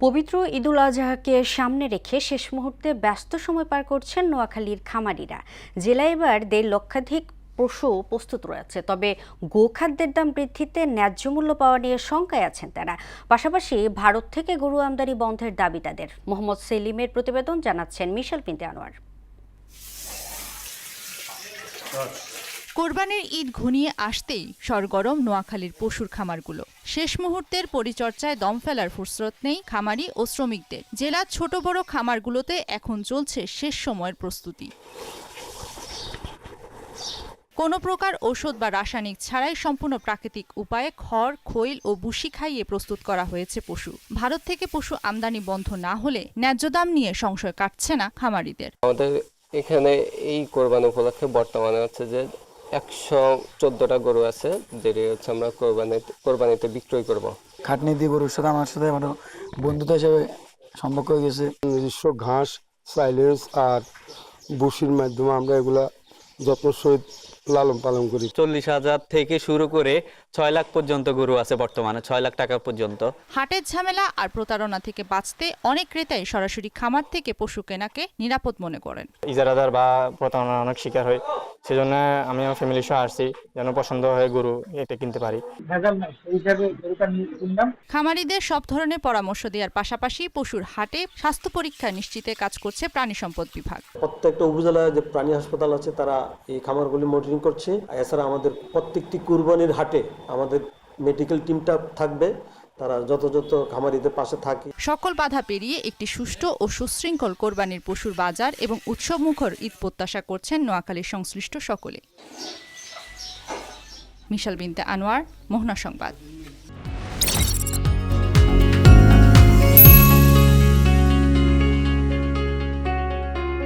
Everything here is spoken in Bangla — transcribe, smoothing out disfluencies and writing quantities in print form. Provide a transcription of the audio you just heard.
পবিত্র ঈদুল আজহাকে সামনে রেখে শেষ মুহূর্তে ব্যস্ত সময় পার করছেন নোয়াখালীর খামারিরা। জেলায় এবার ১.৫ লক্ষাধিক পশু প্রস্তুত রয়েছে, তবে গোখাদ্যের দাম বৃদ্ধিতে ন্যায্য মূল্য পাওয়া নিয়ে শঙ্কায় আছেন তারা। পাশাপাশি ভারত থেকে গরু আমদানি বন্ধের দাবি তাদের। মোহাম্মদ সেলিমের প্রতিবেদন, জানাচ্ছেন মিশাল বিনতে আনোয়ার। কোরবানির ঈদ ঘনিয়ে আসতেই সরগরম নোয়াখালীর পশুর খামারগুলো। শেষ মুহূর্তের পরিচর্যায় দম ফেলার ফুরসত নেই খামারি ও শ্রমিকদের। জেলার ছোট বড় খামারগুলোতে এখন চলছে শেষ সময়ের প্রস্তুতি। কোনো প্রকার ঔষধ বা রাসায়নিক ছাড়াই সম্পূর্ণ প্রাকৃতিক উপায়ে খড়, খৈল ও বুসি খাইয়ে প্রস্তুত করা হয়েছে পশু। ভারত থেকে পশু আমদানি বন্ধ না হলে ন্যায্য দাম নিয়ে সংশয় কাটছে না খামারিদের। আমাদের এখানে এই কোরবানি উপলক্ষে বর্তমানে হচ্ছে যে 114টা গরু আছে, যেটি হচ্ছে আমরা কোরবানিতে বিক্রয় করব। খাটনি দিয়ে গরুর সাথে আমার সাথে আমার বন্ধুত্ব হিসেবে সম্পর্ক হয়ে গেছে। নিজস্ব ঘাস, সাইলেন্স আর বুসির মাধ্যমে আমরা এগুলা যত্ন সহিত লালন পালন করি। 40,000 থেকে শুরু করে 6 লাখ পর্যন্ত গরু আছে বর্তমানে, 6 লাখ টাকা পর্যন্ত। হাটের ঝামেলা আর প্রতারণা থেকে বাঁচতে অনেক ক্রেতাই সরাসরি খামার থেকে পশু কেনাকে নিরাপদ মনে করেন। ইজারাদার বা প্রতারণার অনেক শিকার হয়, সেজন্য আমি আমার ফ্যামিলি সহ আসছি যেন পছন্দ হয় গরু এটা কিনতে পারি। খামারিদের সব ধরনের পরামর্শ দেওয়ার পাশাপাশি পশুর হাটে স্বাস্থ্য পরীক্ষা নিশ্চিতে কাজ করছে প্রাণী সম্পদ বিভাগ। প্রত্যেকটা উপজেলায় যে প্রাণী হাসপাতাল আছে তারা এই খামারগুলি মনিটরিং করছে। এছাড়া আমাদের প্রত্যেকটি কুরবানির হাটে আমাদের মেডিকেল টিমটা থাকবে, তারা যথাযথ খামারিদের পাশে থাকে। সকল বাধা পেরিয়ে একটি সুষ্ঠু ও সুশৃঙ্খল কোরবানির পশুর বাজার এবং উৎসবমুখর ঈদ প্রত্যাশা করছেন নোয়াখালীর সংশ্লিষ্ট সকলে। মিশাল বিনতে আনোয়ার, মোহনা সংবাদ।